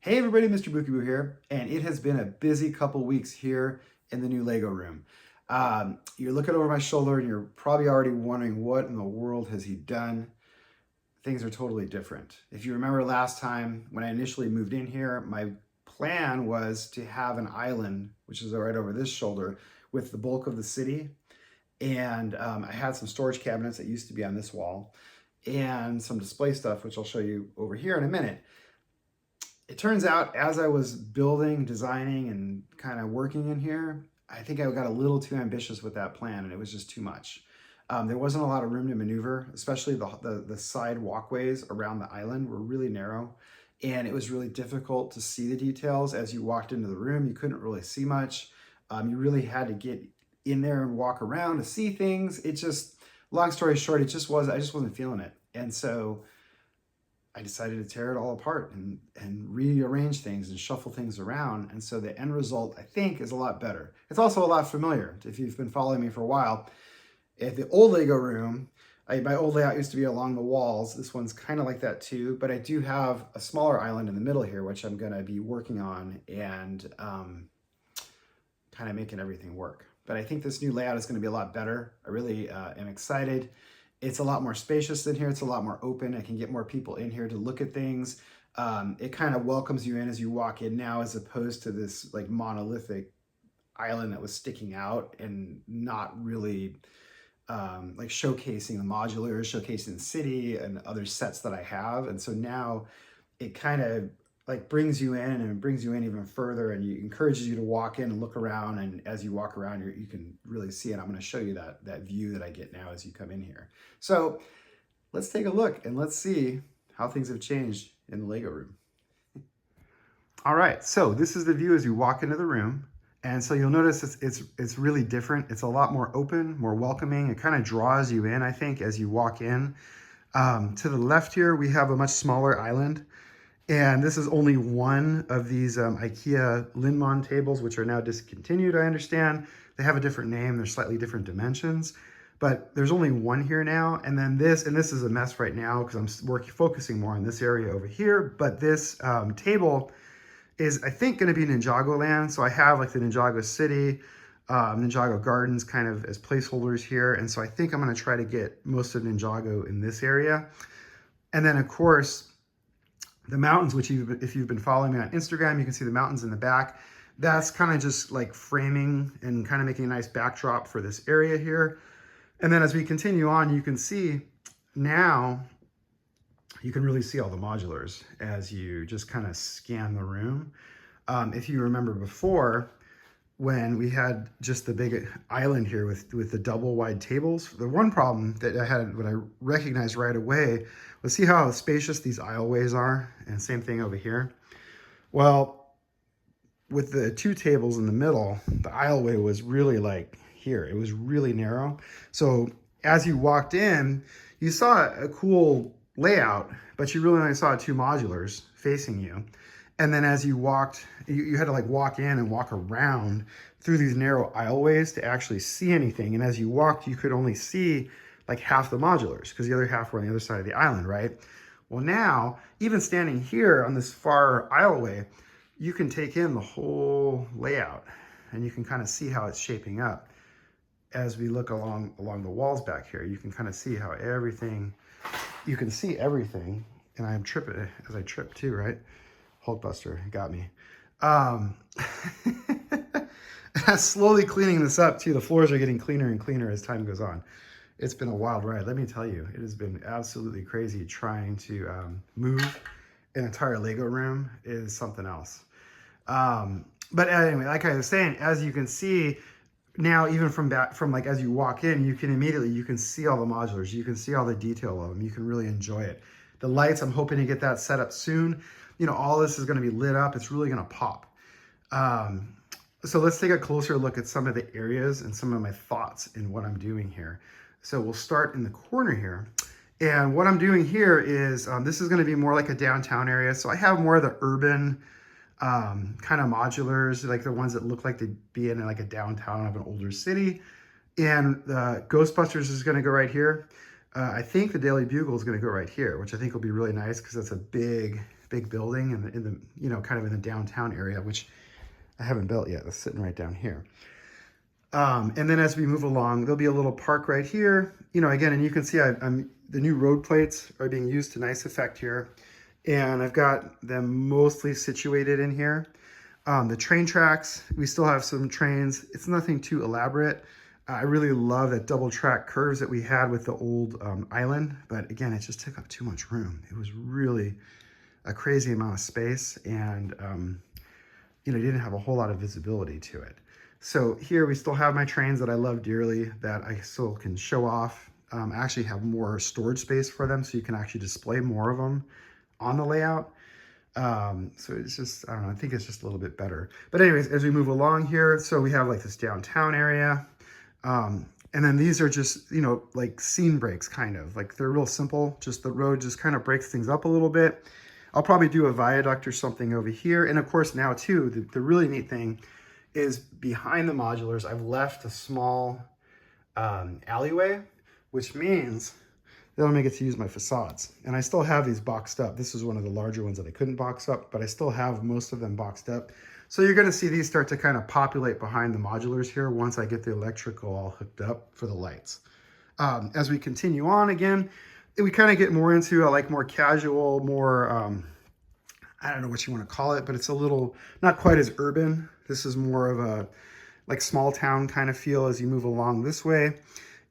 Hey everybody, MrBookieboo here, and it has been a busy couple weeks here in the new Lego room. You're looking over my shoulder and you're probably already wondering what in the world has he done. Things are totally different. If you remember last time when I initially moved in here, my plan was to have an island, which is right over this shoulder, with the bulk of the city. And I had some storage cabinets that used to be on this wall and some display stuff, which I'll show you over here in a minute. It turns out as I was building, designing, and kind of working in here, I think I got a little too ambitious with that plan and it was just too much. There wasn't a lot of room to maneuver, especially the side walkways around the island were really narrow, and it was really difficult to see the details. As you walked into the room, you couldn't really see much. You really had to get in there and walk around to see things. It just, long story short, I just wasn't feeling it. And so I decided to tear it all apart and rearrange things and shuffle things around. And so the end result, I think, is a lot better. It's also a lot familiar. If you've been following me for a while, at the old Lego room, my old layout used to be along the walls. This one's kind of like that too, but I do have a smaller island in the middle here, which I'm gonna be working on and kind of making everything work. But I think this new layout is gonna be a lot better. I really am excited. It's a lot more spacious than here. It's a lot more open. I can get more people in here to look at things. It kind of welcomes you in as you walk in now, as opposed to this like monolithic island that was sticking out and not really like showcasing the modulars, showcasing the city and other sets that I have. And so now it kind of like brings you in and it brings you in even further, and it encourages you to walk in and look around. And as you walk around, you can really see it. I'm going to show you that view that I get now as you come in here. So let's take a look and let's see how things have changed in the Lego room. All right, so this is the view as you walk into the room. And so you'll notice it's really different. It's a lot more open, more welcoming. It kind of draws you in, I think, as you walk in. To the left here, we have a much smaller island. And this is only one of these IKEA Lindman tables, which are now discontinued, I understand. They have a different name. They're slightly different dimensions. But there's only one here now. And then this is a mess right now because I'm focusing more on this area over here. But this table is, I think, going to be Ninjago land. So I have like the Ninjago City, Ninjago Gardens kind of as placeholders here. And so I think I'm going to try to get most of Ninjago in this area. And then, of course, the mountains, which if you've been following me on Instagram, you can see the mountains in the back. That's kind of just like framing and kind of making a nice backdrop for this area here. And then as we continue on, you can see now, you can really see all the modulars as you just kind of scan the room. If you remember before, when we had just the big island here with the double wide tables, the one problem that I had, what I recognized right away, was see how spacious these aisleways are, and same thing over here. Well, with the two tables in the middle, the aisleway was really like here. It was really narrow. So as you walked in, you saw a cool layout, but you really only saw two modulars facing you. And then as you walked, you had to like walk in and walk around through these narrow aisleways to actually see anything. And as you walked, you could only see like half the modulars because the other half were on the other side of the island, right? Well, now, even standing here on this far aisleway, you can take in the whole layout and you can kind of see how it's shaping up. As we look along the walls back here, you can kind of see how everything, you can see everything. And I'm tripping as I trip too, right? Hulkbuster got me. Slowly cleaning this up too. The floors are getting cleaner and cleaner as time goes on. It's been a wild ride. Let me tell you, it has been absolutely crazy trying to move an entire Lego room. Is something else. But anyway, like I was saying, as you can see now, even from like as you walk in, you can see all the modulars. You can see all the detail of them. You can really enjoy it. The lights, I'm hoping to get that set up soon. You know, all this is going to be lit up. It's really going to pop. So let's take a closer look at some of the areas and some of my thoughts in what I'm doing here. So we'll start in the corner here. And what I'm doing here is, this is going to be more like a downtown area. So I have more of the urban kind of modulars, like the ones that look like they'd be in like a downtown of an older city. And the Ghostbusters is going to go right here. I think the Daily Bugle is going to go right here, which I think will be really nice because that's a big big building in the you know, kind of in the downtown area, which I haven't built yet. It's sitting right down here. And then as we move along, there'll be a little park right here. You know, again, and you can see the new road plates are being used to nice effect here. And I've got them mostly situated in here. The train tracks, we still have some trains. It's nothing too elaborate. I really love that double track curves that we had with the old island. But again, it just took up too much room. It was really a crazy amount of space. And, you know, didn't have a whole lot of visibility to it. So here we still have my trains that I love dearly that I still can show off. I actually have more storage space for them, so you can actually display more of them on the layout. So it's just, I don't know, I think it's just a little bit better. But anyways, as we move along here, so we have like this downtown area. And then these are just, you know, like scene breaks kind of, like they're real simple. Just the road just kind of breaks things up a little bit. I'll probably do a viaduct or something over here. And of course now too, the really neat thing is behind the modulars, I've left a small alleyway, which means that'll make it to use my facades. And I still have these boxed up. This is one of the larger ones that I couldn't box up, but I still have most of them boxed up. So you're gonna see these start to kind of populate behind the modulars here once I get the electrical all hooked up for the lights. As we continue on again, we kind of get more into like more casual, more, I don't know what you want to call it, but it's a little, not quite as urban. This is more of a like small town kind of feel as you move along this way.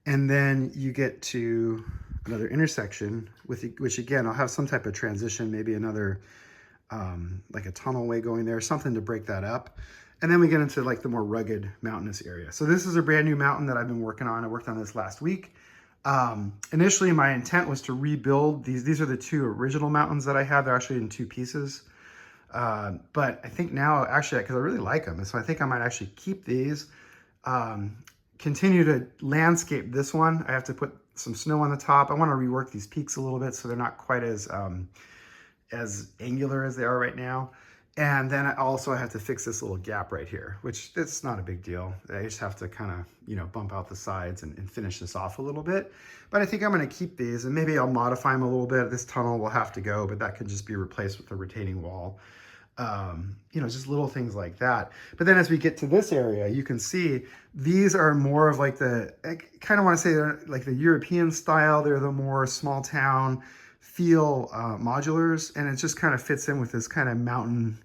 And then you get to another intersection with which again, I'll have some type of transition, maybe another, like a tunnel way going there, something to break that up. And then we get into like the more rugged mountainous area. So this is a brand new mountain that I've been working on. I worked on this last week. Initially my intent was to rebuild these are the two original mountains that I have. They're actually in two pieces. But I think now actually, because I really like them, and so I think I might actually keep these, continue to landscape this one. I have to put some snow on the top. I want to rework these peaks a little bit so they're not quite as angular as they are right now. And then I also have to fix this little gap right here, which it's not a big deal. I just have to kind of, you know, bump out the sides and finish this off a little bit. But I think I'm going to keep these and maybe I'll modify them a little bit. This tunnel will have to go, but that can just be replaced with a retaining wall. You know, just little things like that. But then as we get to this area, you can see these are more of like I kind of want to say they're like the European style. They're the more small town feel modulars, and it just kind of fits in with this kind of mountain,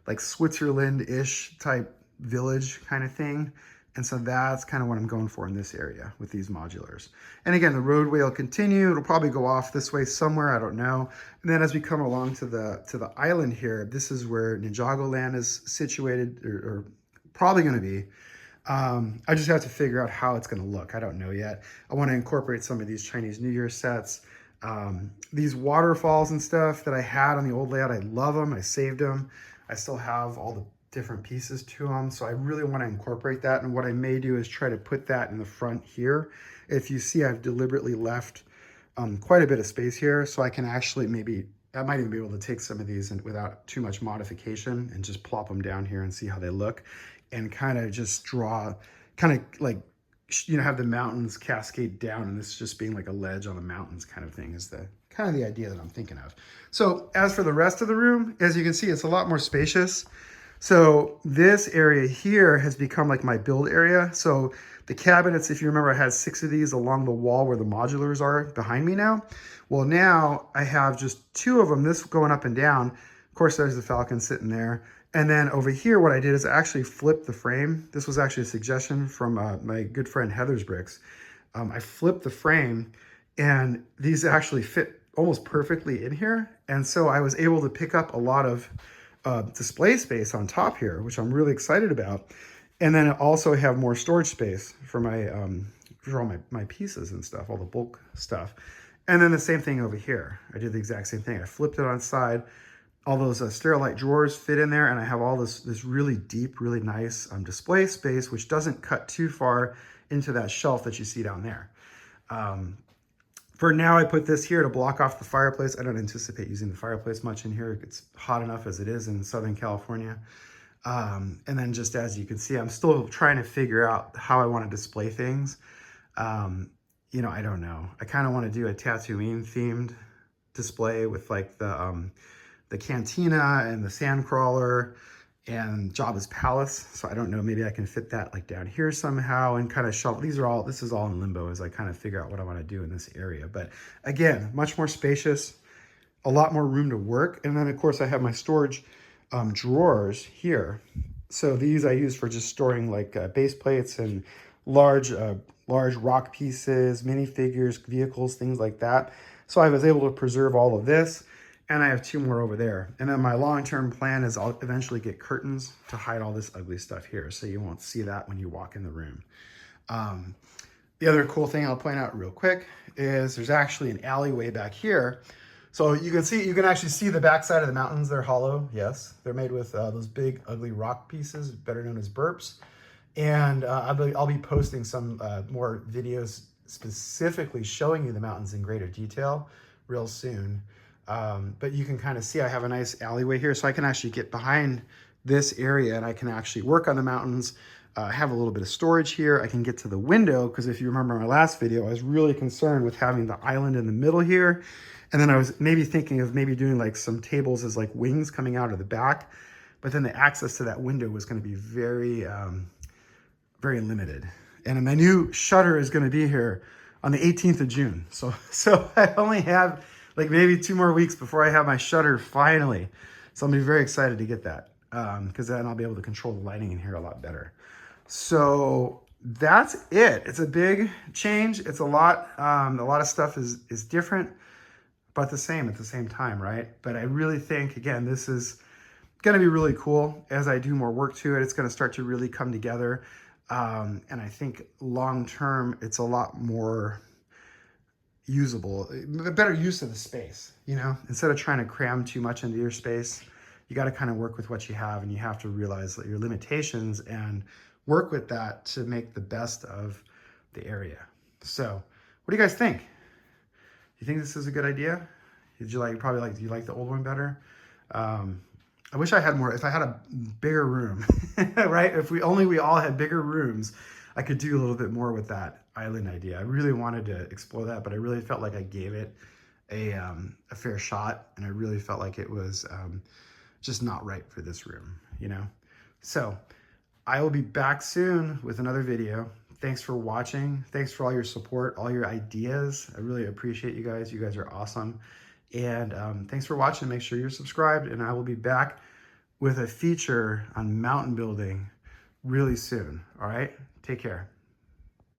like Switzerland-ish type village kind of thing. And so that's kind of what I'm going for in this area with these modulars. And again, the roadway will continue. It'll probably go off this way somewhere, I don't know. And then as we come along to the island here, this is where Ninjago Land is situated, or probably going to be. I just have to figure out how it's going to look. I don't know yet. I want to incorporate some of these Chinese New Year sets. These waterfalls and stuff that I had on the old layout, I love them. I saved them. I still have all the different pieces to them. So I really want to incorporate that. And what I may do is try to put that in the front here. If you see, I've deliberately left quite a bit of space here. So I can actually I might even be able to take some of these and without too much modification and just plop them down here and see how they look and kind of just draw, kind of like, you know, have the mountains cascade down and this just being like a ledge on the mountains kind of thing is the kind of the idea that I'm thinking of. So as for the rest of the room, as you can see, it's a lot more spacious. So this area here has become like my build area. So the cabinets, if you remember, I had 6 of these along the wall where the modulars are behind me now. Well, now I have just 2 of them, this going up and down. Of course, there's the Falcon sitting there. And then over here, what I did is I actually flipped the frame. This was actually a suggestion from my good friend Heather's Bricks. I flipped the frame and these actually fit almost perfectly in here. And so I was able to pick up a lot of display space on top here, which I'm really excited about. And then I also have more storage space for all my pieces and stuff, all the bulk stuff. And then the same thing over here. I did the exact same thing. I flipped it on side. All those Sterilite drawers fit in there, and I have all this really deep, really nice display space, which doesn't cut too far into that shelf that you see down there. For now, I put this here to block off the fireplace. I don't anticipate using the fireplace much in here. It's hot enough as it is in Southern California. And then just as you can see, I'm still trying to figure out how I want to display things. You know, I don't know. I kind of want to do a Tatooine themed display with like the the cantina and the sand crawler and Jabba's palace. So I don't know, maybe I can fit that like down here somehow and kind of shuffle. This is all in limbo as I kind of figure out what I want to do in this area. But again, much more spacious, a lot more room to work. And then of course I have my storage drawers here. So these I use for just storing like base plates and large rock pieces, minifigures, vehicles, things like that. So I was able to preserve all of this. And I have 2 more over there. And then my long-term plan is I'll eventually get curtains to hide all this ugly stuff here, so you won't see that when you walk in the room. The other cool thing I'll point out real quick is there's actually an alleyway back here. So you can actually see the backside of the mountains. They're hollow, yes. They're made with those big ugly rock pieces, better known as burps. And I'll be posting some more videos specifically showing you the mountains in greater detail real soon. But you can kind of see I have a nice alleyway here, so I can actually get behind this area and I can actually work on the mountains, have a little bit of storage here. I can get to the window because if you remember my last video, I was really concerned with having the island in the middle here. And then I was maybe thinking of maybe doing like some tables as like wings coming out of the back, but then the access to that window was going to be very, very limited. And my new shutter is going to be here on the 18th of June. So I only have like maybe 2 more weeks before I have my shutter finally. So I'm gonna be very excited to get that because then I'll be able to control the lighting in here a lot better. So that's it. It's a big change. It's a lot of stuff is different, but the same at the same time, right? But I really think, again, this is gonna be really cool. As I do more work to it, it's gonna start to really come together. And I think long-term, it's a lot more usable, a better use of the space, you know, instead of trying to cram too much into your space, you got to kind of work with what you have and you have to realize that your limitations and work with that to make the best of the area. So what do you guys think? You think this is a good idea? Do you like the old one better? I wish I had more, if I had a bigger room, right? If we all had bigger rooms, I could do a little bit more with that island idea. I really wanted to explore that, but I really felt like I gave it a fair shot, and I really felt like it was just not right for this room, you know? So I will be back soon with another video. Thanks for watching. Thanks for all your support, all your ideas. I really appreciate you guys. You guys are awesome. And thanks for watching. Make sure you're subscribed, and I will be back with a feature on mountain building really soon. All right, take care.